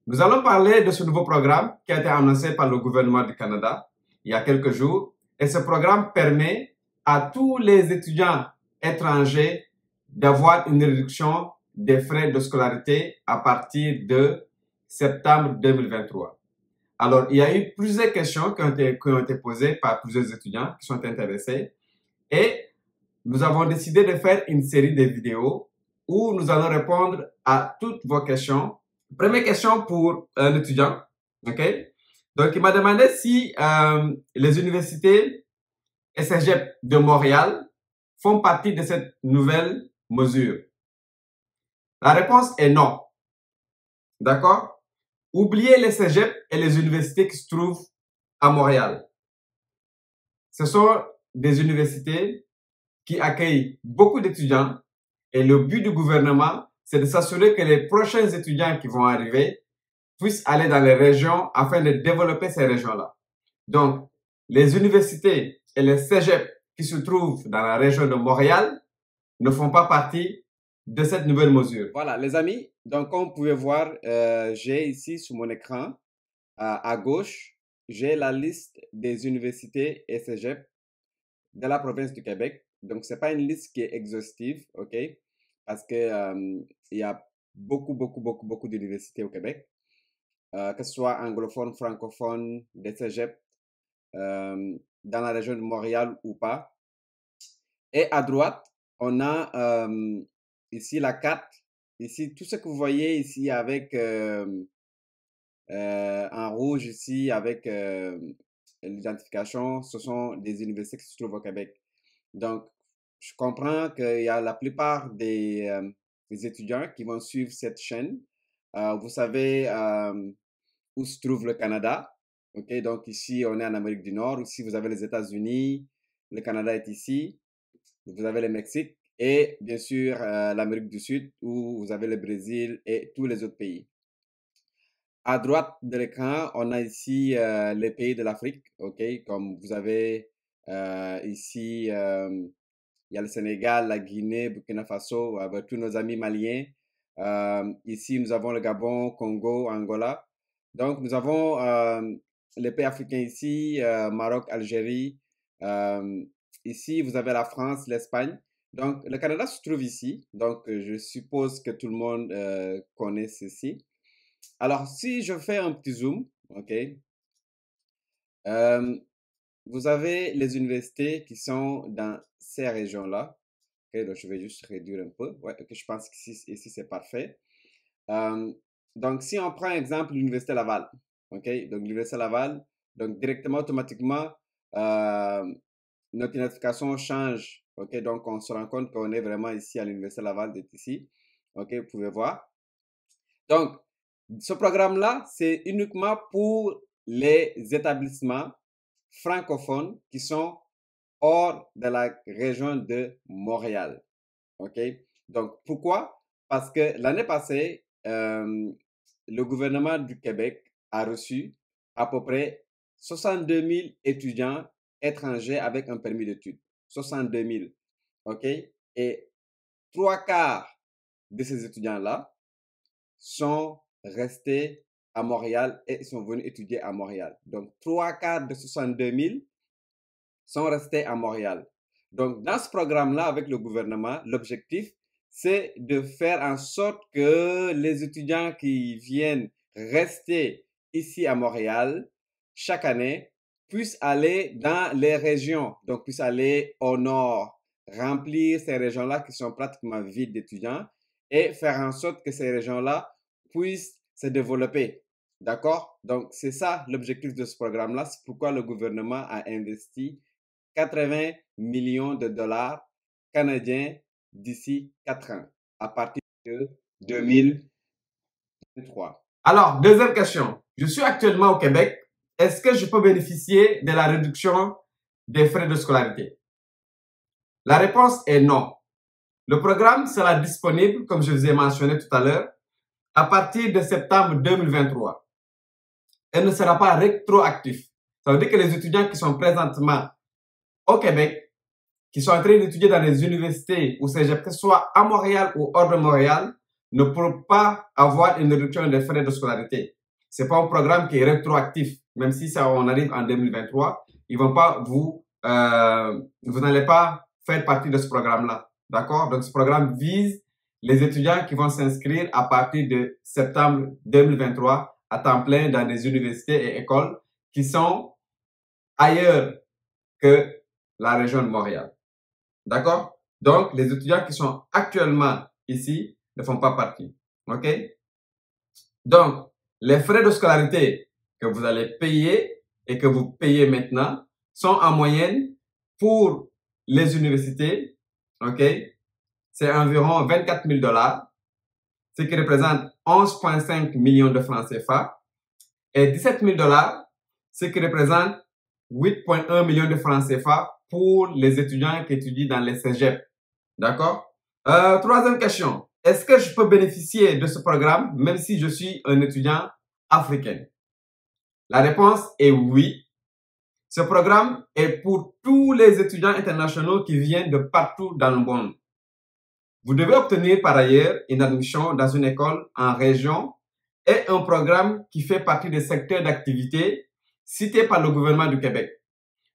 Nous allons parler de ce nouveau programme qui a été annoncé par le gouvernement du Canada il y a quelques jours. Et ce programme permet à tous les étudiants étrangers d'avoir une réduction des frais de scolarité à partir de septembre 2023. Alors, il y a eu plusieurs questions qui ont été posées par plusieurs étudiants qui sont intéressés et nous avons décidé de faire une série de vidéos où nous allons répondre à toutes vos questions. Première question pour un étudiant, ok? Donc, il m'a demandé si les universités et cégep de Montréal font partie de cette nouvelle mesure. La réponse est non. D'accord? Oubliez les cégeps et les universités qui se trouvent à Montréal. Ce sont des universités qui accueillent beaucoup d'étudiants et le but du gouvernement, c'est de s'assurer que les prochains étudiants qui vont arriver puissent aller dans les régions afin de développer ces régions-là. Donc, les universités et les cégeps qui se trouvent dans la région de Montréal ne font pas partie de cette nouvelle mesure. Voilà, les amis, donc comme vous pouvez voir, j'ai ici sur mon écran, à gauche, j'ai la liste des universités et cégeps de la province du Québec. Donc, ce n'est pas une liste qui est exhaustive, OK? Parce que il y a beaucoup d'universités au Québec, que ce soit anglophone, francophone, des cégeps, dans la région de Montréal ou pas. Et à droite, on a ici la carte. Ici, tout ce que vous voyez ici avec en rouge ici avec l'identification, ce sont des universités qui se trouvent au Québec. Donc, je comprends qu'il y a la plupart des étudiants qui vont suivre cette chaîne. Vous savez où se trouve le Canada. OK, donc ici, on est en Amérique du Nord. Ici, vous avez les États-Unis. Le Canada est ici. Vous avez le Mexique et bien sûr l'Amérique du Sud où vous avez le Brésil et tous les autres pays. À droite de l'écran, on a ici les pays de l'Afrique, ok? Comme vous avez ici, il y a le Sénégal, la Guinée, Burkina Faso, avec tous nos amis maliens. Ici, nous avons le Gabon, Congo, Angola. Donc, nous avons les pays africains ici, Maroc, Algérie. Ici, vous avez la France, l'Espagne. Donc, le Canada se trouve ici. Donc, je suppose que tout le monde connaît ceci. Alors, si je fais un petit zoom, OK, vous avez les universités qui sont dans ces régions-là. OK, donc je vais juste réduire un peu. Ouais, OK, je pense qu'ici c'est parfait. Donc, si on prend exemple l'Université Laval, OK, donc l'Université Laval, donc directement, automatiquement, notre identification change. OK, donc on se rend compte qu'on est vraiment ici à l'Université Laval, d'être ici. OK, vous pouvez voir. Donc, ce programme-là, c'est uniquement pour les établissements francophones qui sont hors de la région de Montréal. OK? Donc, pourquoi? Parce que l'année passée, le gouvernement du Québec a reçu à peu près 62 000 étudiants étrangers avec un permis d'études. 62 000. OK? Et 3/4 de ces étudiants-là sont restés à Montréal et sont venus étudier à Montréal. Donc, 3/4 de 62 000 sont restés à Montréal. Donc, dans ce programme-là, avec le gouvernement, l'objectif, c'est de faire en sorte que les étudiants qui viennent rester ici à Montréal chaque année puissent aller dans les régions, donc puissent aller au nord, remplir ces régions-là qui sont pratiquement vides d'étudiants et faire en sorte que ces régions-là puissent se développer. D'accord? Donc, c'est ça l'objectif de ce programme-là. C'est pourquoi le gouvernement a investi 80 millions de dollars canadiens d'ici 4 ans, à partir de 2023. Alors, deuxième question. Je suis actuellement au Québec. Est-ce que je peux bénéficier de la réduction des frais de scolarité? La réponse est non. Le programme sera disponible, comme je vous ai mentionné tout à l'heure, à partir de septembre 2023. Elle ne sera pas rétroactif. Ça veut dire que les étudiants qui sont présentement au Québec, qui sont en train d'étudier dans les universités ou cégep, que ce soit à Montréal ou hors de Montréal, ne pourront pas avoir une réduction des frais de scolarité. C'est pas un programme qui est rétroactif. Même si ça, on arrive en 2023, ils vont pas vous n'allez pas faire partie de ce programme-là. D'accord? Donc, ce programme vise les étudiants qui vont s'inscrire à partir de septembre 2023 à temps plein dans des universités et écoles qui sont ailleurs que la région de Montréal. D'accord? Donc, les étudiants qui sont actuellement ici ne font pas partie. OK? Donc, les frais de scolarité que vous allez payer et que vous payez maintenant sont en moyenne pour les universités, OK? C'est environ 24 000 $, ce qui représente 11,5 millions de francs CFA, et 17 000 $, ce qui représente 8,1 millions de francs CFA pour les étudiants qui étudient dans les cégeps. D'accord? Troisième question. Est-ce que je peux bénéficier de ce programme même si je suis un étudiant africain? La réponse est oui. Ce programme est pour tous les étudiants internationaux qui viennent de partout dans le monde. Vous devez obtenir par ailleurs une admission dans une école en région et un programme qui fait partie des secteurs d'activité cités par le gouvernement du Québec.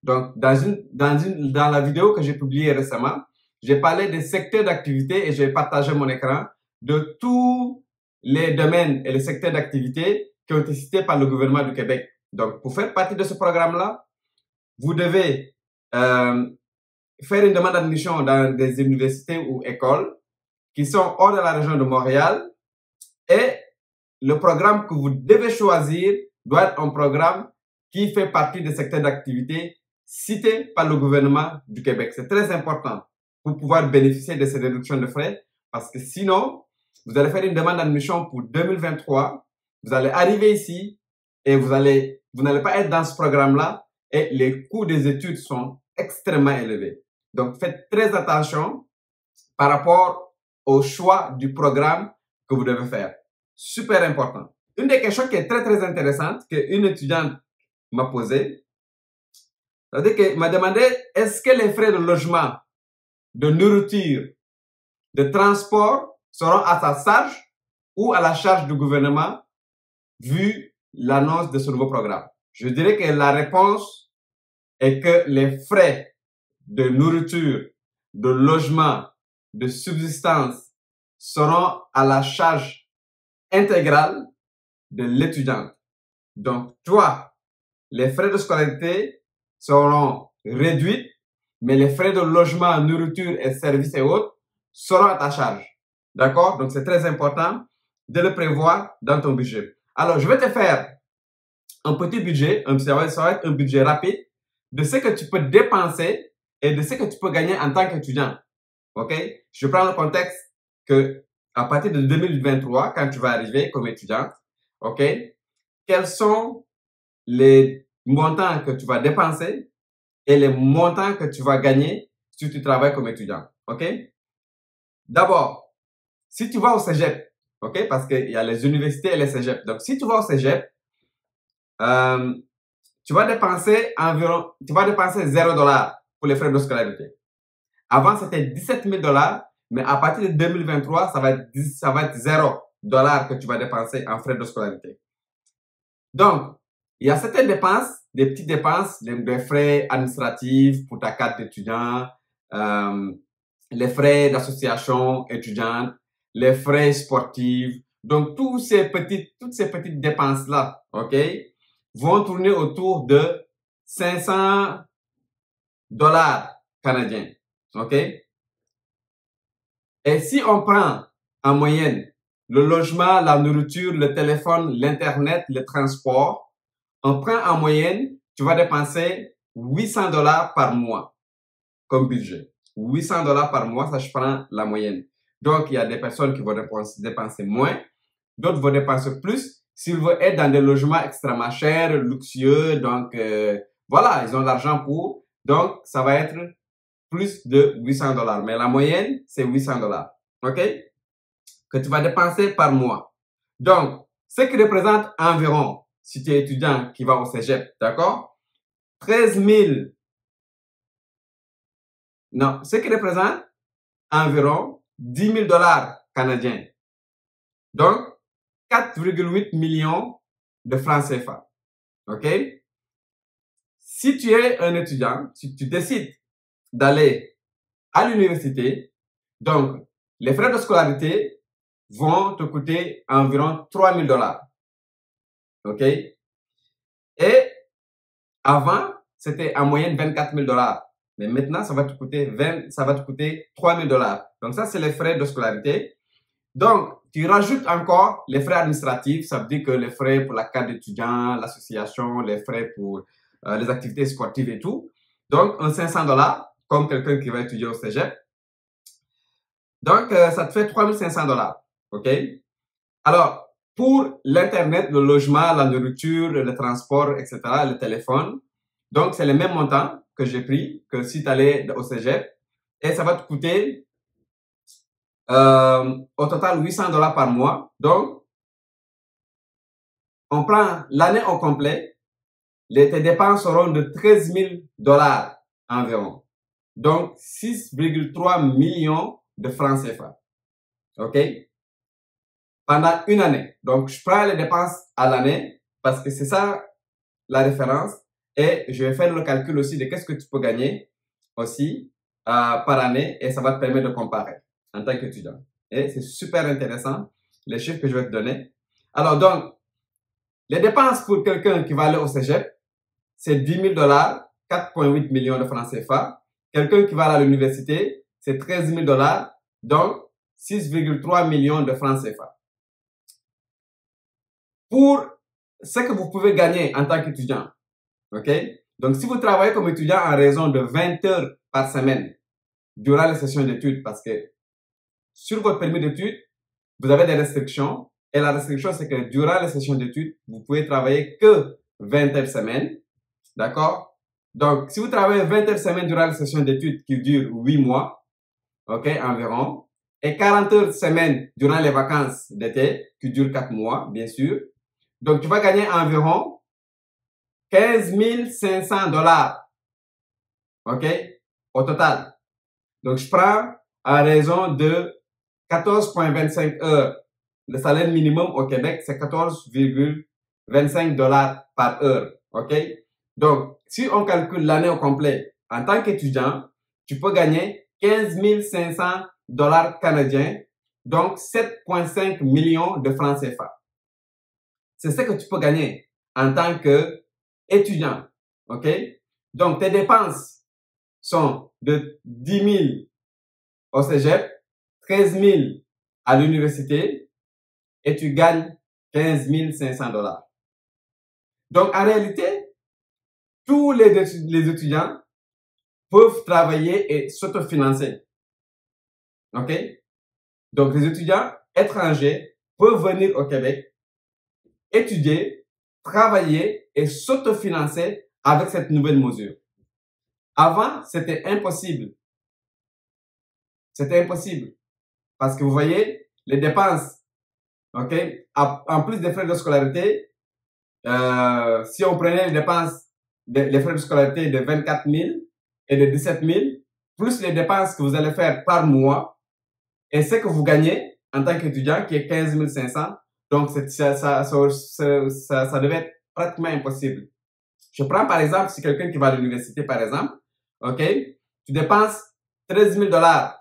Donc, dans la vidéo que j'ai publiée récemment, j'ai parlé des secteurs d'activité et j'ai partagé mon écran de tous les domaines et les secteurs d'activité qui ont été cités par le gouvernement du Québec. Donc, pour faire partie de ce programme-là, vous devez faire une demande d'admission dans des universités ou écoles qui sont hors de la région de Montréal et le programme que vous devez choisir doit être un programme qui fait partie des secteurs d'activité cités par le gouvernement du Québec. C'est très important pour pouvoir bénéficier de ces réductions de frais parce que sinon, vous allez faire une demande d'admission pour 2023, vous allez arriver ici et vous n'allez pas être dans ce programme-là et les coûts des études sont extrêmement élevés. Donc, faites très attention par rapport au choix du programme que vous devez faire. Super important. Une des questions qui est très, très intéressante qu'une étudiante m'a posée, c'est-à-dire qu'elle m'a demandé, est-ce que les frais de logement, de nourriture, de transport seront à sa charge ou à la charge du gouvernement vu l'annonce de ce nouveau programme? Je dirais que la réponse est que les frais de nourriture, de logement, de subsistance seront à la charge intégrale de l'étudiant. Donc, toi, les frais de scolarité seront réduits, mais les frais de logement, nourriture et services et autres seront à ta charge. D'accord? Donc, c'est très important de le prévoir dans ton budget. Alors, je vais te faire un petit budget, ça va être un budget rapide de ce que tu peux dépenser et de ce que tu peux gagner en tant qu'étudiant. OK? Je prends le contexte que à partir de 2023, quand tu vas arriver comme étudiant, OK? Quels sont les montants que tu vas dépenser et les montants que tu vas gagner si tu travailles comme étudiant. OK? D'abord, si tu vas au cégep, OK? Parce qu'il y a les universités et les cégeps. Donc, si tu vas au cégep, tu vas dépenser 0 $ pour les frais de scolarité. Avant, c'était 17 000 $, mais à partir de 2023, ça va être 0 $ que tu vas dépenser en frais de scolarité. Donc, il y a certaines dépenses, des petites dépenses, des frais administratifs pour ta carte d'étudiant, les frais d'association étudiante, les frais sportifs. Donc, toutes ces petites dépenses-là, OK, vont tourner autour de 500 $ canadiens, OK? Et si on prend en moyenne le logement, la nourriture, le téléphone, l'Internet, le transport, on prend en moyenne, tu vas dépenser 800 $ par mois comme budget. 800 $ par mois, ça je prends la moyenne. Donc, il y a des personnes qui vont dépenser moins, d'autres vont dépenser plus s'ils veulent être dans des logements extrêmement chers, luxueux. Donc, voilà, ils ont l'argent pour. Donc, ça va être plus de 800 $. Mais la moyenne, c'est 800 $. OK? Que tu vas dépenser par mois. Donc, ce qui représente environ, si tu es étudiant qui va au cégep, d'accord? 13 000. Non, ce qui représente environ 10 000 $ canadiens. Donc, 4,8 millions de francs CFA. OK? Si tu es un étudiant, si tu décides d'aller à l'université, donc, les frais de scolarité vont te coûter environ 3 000 $. OK? Et avant, c'était en moyenne 24 000 $. Mais maintenant, ça va te coûter 3 000 $. Donc, ça, c'est les frais de scolarité. Donc, tu rajoutes encore les frais administratifs. Ça veut dire que les frais pour la carte d'étudiant, l'association, les frais pour les activités sportives et tout. Donc, un 500 $, comme quelqu'un qui va étudier au cégep. Donc, ça te fait 3 500 $. OK? Alors, pour l'Internet, le logement, la nourriture, le transport, etc., le téléphone, donc c'est le même montant que j'ai pris que si tu allais au cégep. Et ça va te coûter au total 800 $ par mois. Donc, on prend l'année au complet. Tes dépenses seront de 13 000 $ environ. Donc, 6,3 millions de francs CFA. OK? Pendant une année. Donc, je prends les dépenses à l'année parce que c'est ça la référence. Et je vais faire le calcul aussi de qu'est-ce que tu peux gagner aussi par année et ça va te permettre de comparer en tant qu'étudiant. Et c'est super intéressant, les chiffres que je vais te donner. Alors donc, les dépenses pour quelqu'un qui va aller au cégep, c'est 10 000 $, 4,8 millions de francs CFA. Quelqu'un qui va aller à l'université, c'est 13 000 $, donc 6,3 millions de francs CFA. Pour ce que vous pouvez gagner en tant qu'étudiant, OK? Donc, si vous travaillez comme étudiant en raison de 20 heures par semaine durant les sessions d'études, parce que sur votre permis d'études, vous avez des restrictions. Et la restriction, c'est que durant les sessions d'études, vous pouvez travailler que 20 heures semaine. D'accord? Donc, si vous travaillez 20 heures semaine durant les sessions d'études qui durent 8 mois, OK, environ, et 40 heures semaine durant les vacances d'été qui durent 4 mois, bien sûr. Donc, tu vas gagner environ 15 500 $. OK? Au total. Donc, je prends à raison de 14,25 heures. Le salaire minimum au Québec, c'est 14,25 $ par heure. OK? Donc, si on calcule l'année au complet, en tant qu'étudiant, tu peux gagner 15 500 $ canadiens, donc 7,5 millions de francs CFA. C'est ce que tu peux gagner en tant qu'étudiant. OK? Donc, tes dépenses sont de 10 000 au cégep, 13 000 à l'université et tu gagnes 15 500 $. Donc, en réalité, tous les étudiants peuvent travailler et s'autofinancer. OK? Donc, les étudiants étrangers peuvent venir au Québec, étudier, travailler et s'autofinancer avec cette nouvelle mesure. Avant, c'était impossible. C'était impossible. Parce que vous voyez, les dépenses, OK, en plus des frais de scolarité, si on prenait les dépenses, les frais de scolarité de 24 000 et de 17 000, plus les dépenses que vous allez faire par mois, et ce que vous gagnez en tant qu'étudiant, qui est 15 500, donc ça devait être pratiquement impossible. Je prends par exemple, si quelqu'un qui va à l'université, par exemple, OK, tu dépenses 13 000 $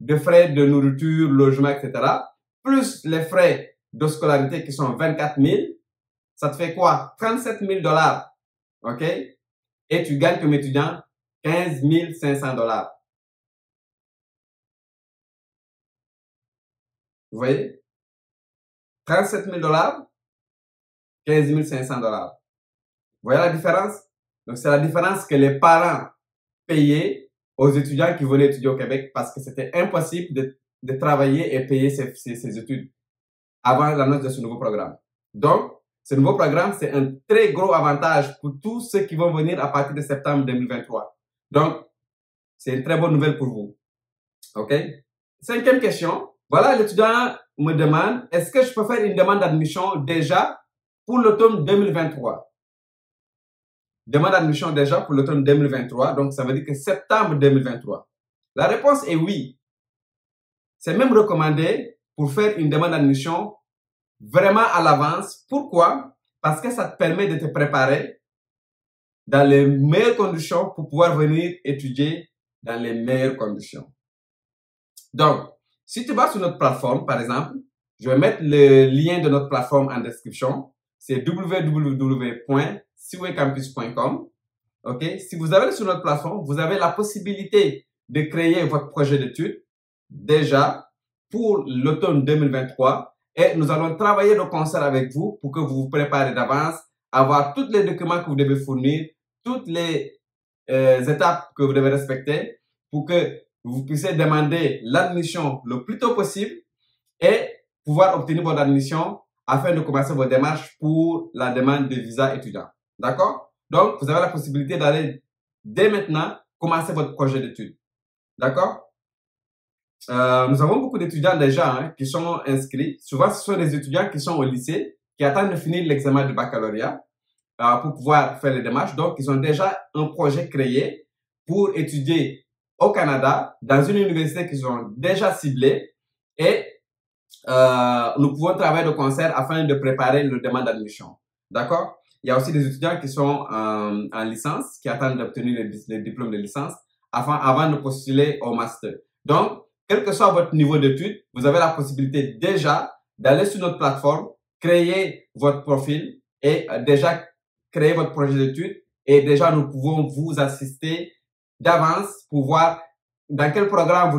de frais de nourriture, logement, etc., plus les frais de scolarité qui sont 24 000, ça te fait quoi? 37 000 $. OK? Et tu gagnes comme étudiant 15 500 $. Vous voyez? 37 000 $, 15 500 $. Vous voyez la différence? Donc, c'est la différence que les parents payaient aux étudiants qui venaient étudier au Québec parce que c'était impossible de travailler et payer ses études avant l'annonce de ce nouveau programme. Donc, ce nouveau programme, c'est un très gros avantage pour tous ceux qui vont venir à partir de septembre 2023. Donc, c'est une très bonne nouvelle pour vous. OK? Cinquième question. Voilà, l'étudiant me demande, est-ce que je peux faire une demande d'admission déjà pour l'automne 2023? Demande d'admission déjà pour l'automne 2023, donc ça veut dire que septembre 2023. La réponse est oui. C'est même recommandé pour faire une demande d'admission vraiment à l'avance. Pourquoi? Parce que ça te permet de te préparer dans les meilleures conditions pour pouvoir venir étudier dans les meilleures conditions. Donc, si tu vas sur notre plateforme, par exemple, je vais mettre le lien de notre plateforme en description. C'est www.seawaycampus.com. OK? Si vous allez sur notre plateforme, vous avez la possibilité de créer votre projet d'études déjà pour l'automne 2023 et nous allons travailler de concert avec vous pour que vous vous préparez d'avance, avoir tous les documents que vous devez fournir, toutes les étapes que vous devez respecter pour que vous puissiez demander l'admission le plus tôt possible et pouvoir obtenir votre admission afin de commencer vos démarches pour la demande de visa étudiant. D'accord? Donc, vous avez la possibilité d'aller dès maintenant commencer votre projet d'études. D'accord? Nous avons beaucoup d'étudiants déjà qui sont inscrits. Souvent, ce sont des étudiants qui sont au lycée, qui attendent de finir l'examen de baccalauréat pour pouvoir faire les démarches. Donc, ils ont déjà un projet créé pour étudier au Canada, dans une université qu'ils ont déjà ciblée et nous pouvons travailler de concert afin de préparer le demande d'admission. D'accord? Il y a aussi des étudiants qui sont en licence, qui attendent d'obtenir les diplômes de licence avant de postuler au master. Donc, quel que soit votre niveau d'études, vous avez la possibilité déjà d'aller sur notre plateforme, créer votre profil et déjà créer votre projet d'études. Et déjà, nous pouvons vous assister d'avance pour voir dans quel programme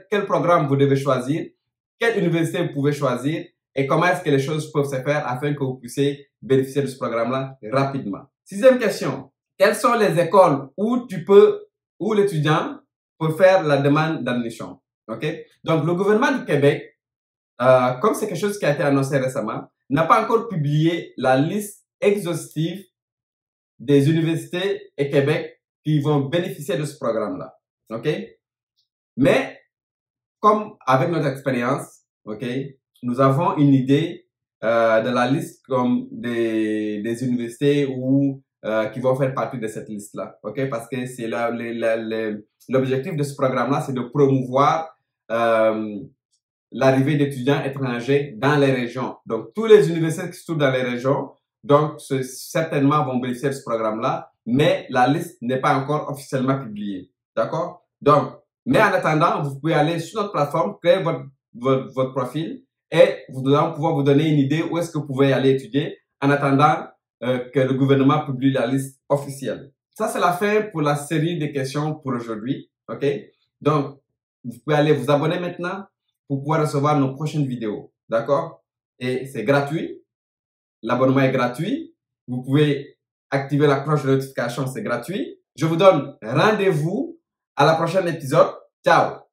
quel programme vous devez choisir, quelle université vous pouvez choisir et comment est-ce que les choses peuvent se faire afin que vous puissiez bénéficier de ce programme-là rapidement. Sixième question. Quelles sont les écoles où l'étudiant peut faire la demande d'admission? OK? Donc, le gouvernement du Québec, comme c'est quelque chose qui a été annoncé récemment, n'a pas encore publié la liste exhaustive des universités et Québec qui vont bénéficier de ce programme-là. OK? Mais, comme avec notre expérience, OK, nous avons une idée de la liste comme des universités qui vont faire partie de cette liste-là. OK? Parce que c'est l'objectif de ce programme-là, c'est de promouvoir l'arrivée d'étudiants étrangers dans les régions. Donc, tous les universités qui se trouvent dans les régions, donc, certainement vont bénéficier de ce programme-là, mais la liste n'est pas encore officiellement publiée. D'accord? Donc, mais en attendant, vous pouvez aller sur notre plateforme, créer votre profil et nous allons pouvoir vous donner une idée où est-ce que vous pouvez aller étudier en attendant que le gouvernement publie la liste officielle. Ça, c'est la fin pour la série de questions pour aujourd'hui. OK? Donc, vous pouvez aller vous abonner maintenant pour pouvoir recevoir nos prochaines vidéos. D'accord? Et c'est gratuit. L'abonnement est gratuit. Vous pouvez activer la cloche de notification, c'est gratuit. Je vous donne rendez-vous à la prochaine épisode. Ciao!